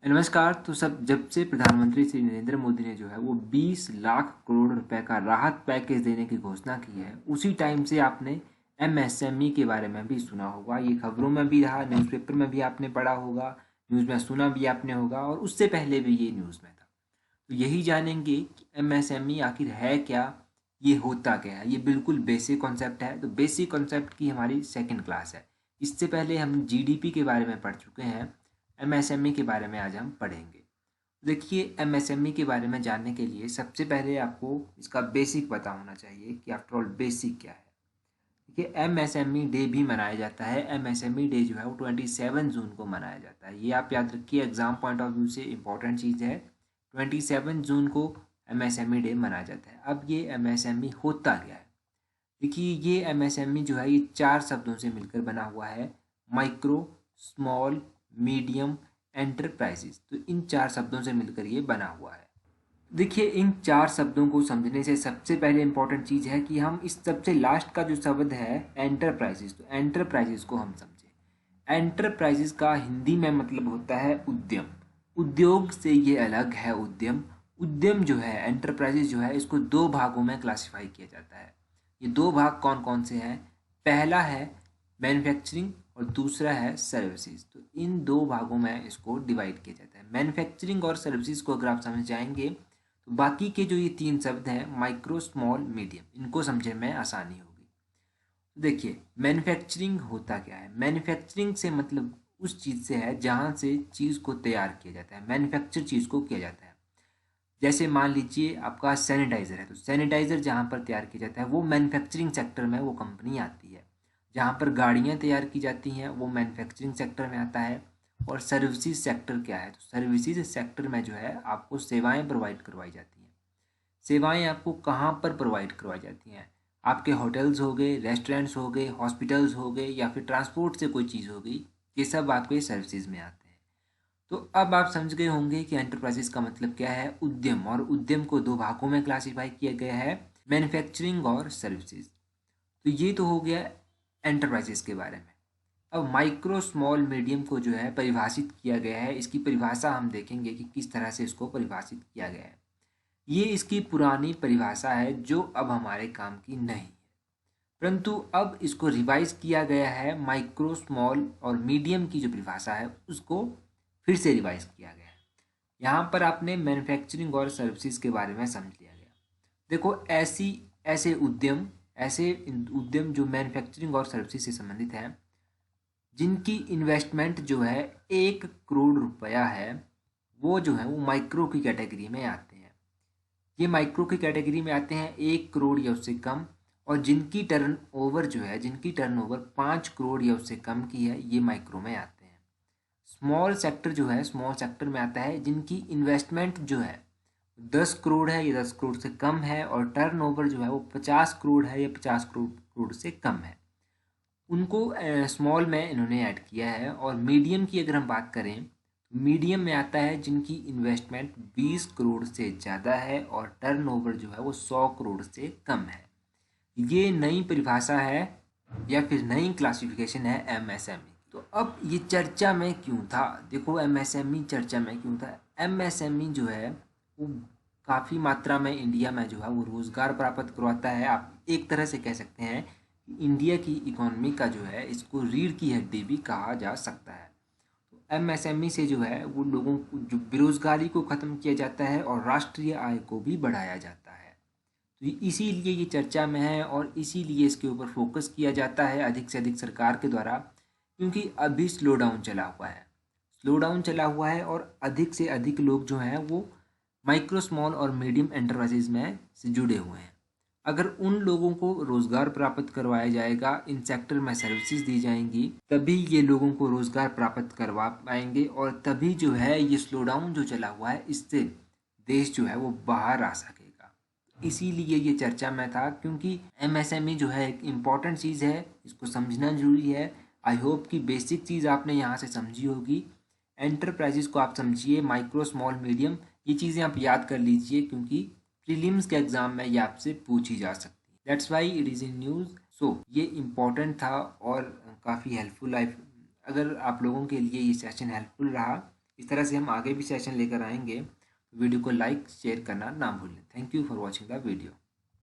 नमस्कार। तो सब जब से प्रधानमंत्री श्री नरेंद्र मोदी ने जो है वो 20 लाख करोड़ रुपए का राहत पैकेज देने की घोषणा की है, उसी टाइम से आपने एमएसएमई के बारे में भी सुना होगा। ये खबरों में भी रहा, न्यूज़पेपर में भी आपने पढ़ा होगा, न्यूज़ में सुना भी आपने होगा और उससे पहले भी ये न्यूज़ में था। तो यही जानेंगे कि एमएसएमई आखिर है क्या, ये होता क्या है। ये बिल्कुल बेसिक कॉन्सेप्ट है। तो बेसिक कॉन्सेप्ट की हमारी सेकंड क्लास है। इससे पहले हम जीडीपी के बारे में पढ़ चुके हैं। एमएसएमई के बारे में आज हम पढ़ेंगे। देखिए, एमएसएमई के बारे में जानने के लिए सबसे पहले आपको इसका बेसिक पता होना चाहिए कि आफ्टर ऑल बेसिक क्या है। देखिए, एमएसएमई डे भी मनाया जाता है। एमएसएमई डे जो है वो 27 जून को मनाया जाता है। ये आप याद रखिए, एग्जाम पॉइंट ऑफ व्यू से इंपॉर्टेंट चीज़ है। 27 जून को एमएसएमई डे मनाया जाता है। अब ये एमएसएमई होता क्या है? देखिए, ये एमएसएमई जो है ये 4 शब्दों से मिलकर बना हुआ है। Micro, small, medium, enterprises. तो इन 4 शब्दों से मिलकर ये बना हुआ है। देखिए, इन 4 शब्दों को समझने से सबसे पहले इंपॉर्टेंट चीज़ है कि हम इस सबसे लास्ट का जो शब्द है एंटरप्राइजेस, तो एंटरप्राइजेस को हम समझें। एंटरप्राइजेस का हिंदी में मतलब होता है उद्यम। उद्योग से ये अलग है उद्यम। उद्यम जो है, एंटरप्राइजेस जो है, इसको 2 भागों में क्लासिफाई किया जाता है। ये 2 भाग कौन कौन से हैं? पहला है मैन्युफैक्चरिंग और दूसरा है सर्विसेज। तो इन 2 भागों में इसको डिवाइड किया जाता है। मैन्युफैक्चरिंग और सर्विसेज को अगर आप समझ जाएंगे तो बाकी के जो ये 3 शब्द हैं, माइक्रो, स्मॉल, मीडियम, इनको समझने में आसानी होगी। देखिए, मैन्युफैक्चरिंग होता क्या है? मैन्युफैक्चरिंग से मतलब उस चीज़ से है जहाँ से चीज़ को तैयार किया जाता है। मैन्युफैक्चर चीज़ को किया जाता है। जैसे मान लीजिए आपका सैनिटाइज़र है, तो सैनिटाइज़र जहाँ पर तैयार किया जाता है वो मैन्युफैक्चरिंग सेक्टर में वो कंपनी आती है। जहाँ पर गाड़ियाँ तैयार की जाती हैं वो मैन्युफैक्चरिंग सेक्टर में आता है। और सर्विसेज सेक्टर क्या है? तो सर्विसेज सेक्टर में जो है आपको सेवाएं प्रोवाइड करवाई जाती हैं। सेवाएं आपको कहाँ पर प्रोवाइड करवाई जाती हैं? आपके होटल्स हो गए, रेस्टोरेंट्स हो गए, हॉस्पिटल्स हो गए, या फिर ट्रांसपोर्ट से कोई चीज़ हो गई, ये सब आपके ये सर्विसेज में आते हैं। तो अब आप समझ गए होंगे कि एंटरप्राइजेस का मतलब क्या है, उद्यम। और उद्यम को 2 भागों में क्लासिफाई किया गया है, मैन्युफैक्चरिंग और सर्विसेज। तो ये तो हो गया एंटरप्राइजेस के बारे में। अब माइक्रो, स्मॉल, मीडियम को जो है परिभाषित किया गया है। इसकी परिभाषा हम देखेंगे कि किस तरह से इसको परिभाषित किया गया है। ये इसकी पुरानी परिभाषा है जो अब हमारे काम की नहीं है, परंतु अब इसको रिवाइज किया गया है। माइक्रो, स्मॉल और मीडियम की जो परिभाषा है उसको फिर से रिवाइज किया गया है। यहाँ पर आपने मैन्युफैक्चरिंग और सर्विसेज के बारे में समझ लिया गया। देखो, ऐसे उद्यम जो मैन्युफैक्चरिंग और सर्विसेज से संबंधित हैं, जिनकी इन्वेस्टमेंट जो है 1 करोड़ रुपया है, वो जो है वो माइक्रो की कैटेगरी में आते हैं। ये माइक्रो की कैटेगरी में आते हैं 1 करोड़ या उससे कम। और जिनकी टर्नओवर 5 करोड़ या उससे कम की है, ये माइक्रो में आते हैं। स्मॉल सेक्टर जो है, स्मॉल सेक्टर में आता है जिनकी इन्वेस्टमेंट जो है 10 करोड़ है या 10 करोड़ से कम है, और टर्नओवर जो है वो 50 करोड़ है या 50 करोड़ से कम है। उनको स्मॉल में इन्होंने ऐड किया है। और मीडियम की अगर हम बात करें, मीडियम में आता है जिनकी इन्वेस्टमेंट 20 करोड़ से ज़्यादा है और टर्नओवर जो है वो 100 करोड़ से कम है। ये नई परिभाषा है या फिर नई क्लासिफिकेशन है एमएसएमई। तो अब ये चर्चा में क्यों था? देखो, एमएसएमई चर्चा में क्यों था? एमएसएमई जो है वो काफ़ी मात्रा में इंडिया में जो है वो रोज़गार प्राप्त करवाता है। आप एक तरह से कह सकते हैं कि इंडिया की इकोनॉमी का जो है, इसको रीढ़ की हड्डी भी कहा जा सकता है। तो एमएसएमई से जो है वो लोगों को जो बेरोजगारी को ख़त्म किया जाता है और राष्ट्रीय आय को भी बढ़ाया जाता है। तो इसीलिए ये चर्चा में है और इसीलिए इसके ऊपर फोकस किया जाता है अधिक से अधिक सरकार के द्वारा, क्योंकि अभी स्लो डाउन चला हुआ है। स्लो डाउन चला हुआ है और अधिक से अधिक लोग जो हैं वो माइक्रो, स्मॉल और मीडियम एंटरप्राइजेज में से जुड़े हुए हैं। अगर उन लोगों को रोज़गार प्राप्त करवाया जाएगा, इन सेक्टर में सर्विसेज दी जाएंगी, तभी ये लोगों को रोज़गार प्राप्त करवा पाएंगे और तभी जो है ये स्लो डाउन जो चला हुआ है इससे देश जो है वो बाहर आ सकेगा। इसीलिए ये चर्चा में था, क्योंकि एमएसएमई जो है एक इम्पॉर्टेंट चीज़ है, इसको समझना जरूरी है। आई होप कि बेसिक चीज़ आपने यहाँ से समझी होगी। एंटरप्राइजेस को आप समझिए, माइक्रो, स्मॉल, मीडियम, ये चीज़ें आप याद कर लीजिए, क्योंकि प्रीलिम्स के एग्जाम में ये आपसे पूछी जा सकती है। That's why it is in news. So ये इम्पॉर्टेंट था और काफ़ी हेल्पफुल। अगर आप लोगों के लिए ये सेशन हेल्पफुल रहा, इस तरह से हम आगे भी सेशन लेकर आएंगे। वीडियो को लाइक शेयर करना ना भूलें। Thank you for watching the video.